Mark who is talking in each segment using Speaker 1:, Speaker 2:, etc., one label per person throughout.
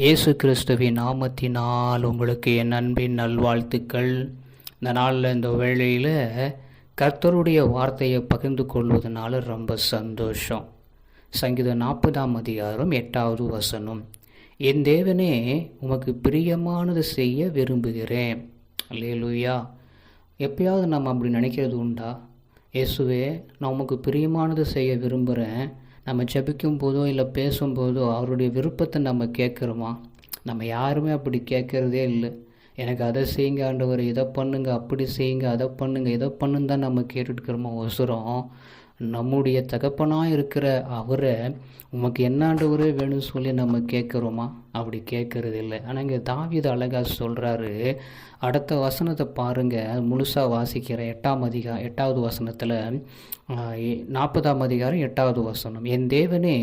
Speaker 1: இயேசு கிறிஸ்துவின் நாமத்தினால் உங்களுக்கு என் அன்பின் நல்வாழ்த்துக்கள். இந்த நாளில் இந்த வேளையில் கர்த்தருடைய வார்த்தையை பகிர்ந்து கொள்வதனால ரொம்ப சந்தோஷம். சங்கீதம் 40:8 என் தேவனே, உமக்கு பிரியமானது செய்ய விரும்புகிறேன். அல்லேலூயா. எப்பயாவது நம்ம அப்படி நினைக்கிறது உண்டா? இயேசுவே, நான் உமக்கு பிரியமானது செய்ய விரும்புகிறேன். நம்ம ஜெபிக்கும் போதோ இல்லை பேசும்போதோ அவருடைய விருப்பத்தை நம்ம கேட்குறோமா? நம்ம யாருமே அப்படி கேட்குறதே இல்லை. எனக்கு அதை செய்யுங்க ஆண்டவர், இதை பண்ணுங்க, அப்படி செய்யுங்க, அதை பண்ணுங்க, இதை பண்ணுன்னு தான் நம்ம கேட்டுட்டுருக்கிறோமா? ஒசரம் நம்முடைய தகப்பனாக இருக்கிற அவரை உமக்கு என்ன ஆண்டவரே வேணும்னு சொல்லி நம்ம கேட்குறோமா? அப்படி கேட்குறது இல்லை. ஆனால் இங்கே தாவீது அழகாக சொல்கிறாரு. அடுத்த வசனத்தை பாருங்கள், முழுசாக வாசிக்கிற 8வது வசனத்தில் 40:8 என் தேவனே,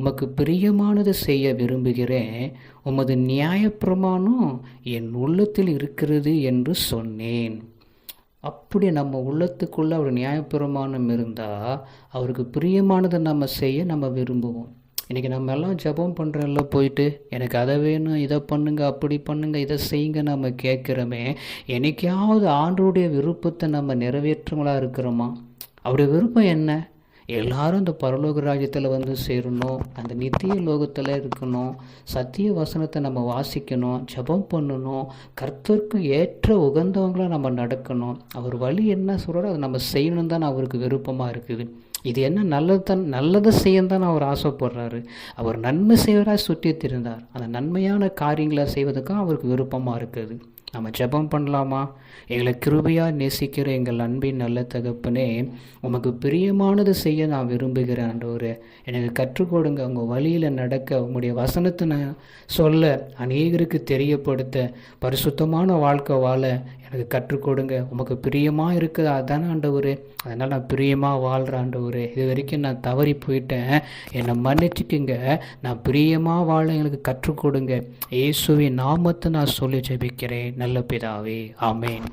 Speaker 1: உமக்கு பிரியமானது செய்ய விரும்புகிறேன், உமது நியாயப்பிரமாணம் என் உள்ளத்தில் இருக்கிறது என்று சொன்னேன். அப்படி நம்ம உள்ளத்துக்குள்ளே அவர் நியாயப்பிரமாணம் இருந்தால் அவருக்கு பிரியமானதை நம்ம செய்ய நம்ம விரும்புவோம். இன்றைக்கி நம்ம எல்லாம் ஜெபம் பண்ணுறோம்ல, போயிட்டு எனக்கு அதை வேணும், இதை பண்ணுங்க, அப்படி பண்ணுங்க, இதை செய்யுங்க நம்ம கேட்குறோமே. என்னைக்காவது ஆண்டவருடைய விருப்பத்தை நம்ம நிறைவேற்றவங்களாக இருக்கிறோமா? அவருடைய விருப்பம் என்ன? எல்லாரும் இந்த பரலோக ராஜ்யத்தில் வந்து சேரணும், அந்த நித்திய லோகத்தில் இருக்கணும், சத்திய வசனத்தை நம்ம வாசிக்கணும், ஜெபம் பண்ணணும், கர்த்தருக்கு ஏற்ற உகந்தவங்களாக நம்ம நடக்கணும். அவர் வழி என்ன சொல்கிறாரோ அதை நம்ம செய்யணும் தான் அவருக்கு விருப்பமாக இருக்குது. இது என்ன நல்லதை செய்யணும் தான் அவர் ஆசைப்படுறாரு. அவர் நன்மை செய்வராக சுற்றி திரிந்தார். அந்த நன்மையான காரியங்களை செய்வதற்காக அவருக்கு விருப்பமாக இருக்குது. நம்ம ஜெபம் பண்ணலாமா? எங்களை கிருபையாக நேசிக்கிற எங்கள் அன்பின் நல்ல தகப்பனே, உமக்கு பிரியமானது செய்ய நான் விரும்புகிறேன் ஆண்டவரே. எனக்கு கற்றுக் கொடுங்க. உங்கள் வழியில் நடக்க, உங்களுடைய வசனத்தை நான் சொல்ல, அநேகருக்கு தெரியப்படுத்த, பரிசுத்தமான வாழ்க்கை வாழ எனக்கு கற்றுக் கொடுங்க. உமக்கு பிரியமாக இருக்குது அதுதானே ஆண்டவரே. அதனால் நான் பிரியமாக வாழ்கிறேன் ஆண்டவரே. இது வரைக்கும் நான் தவறி போயிட்டேன், என்னை மன்னிச்சுக்குங்க. நான் பிரியமாக வாழ எங்களுக்கு கற்றுக் கொடுங்க. இயேசுவின் நாமத்தை நான் சொல்லி ஜெபிக்கிறேன் நல்ல பிதாவே. ஆமேன்.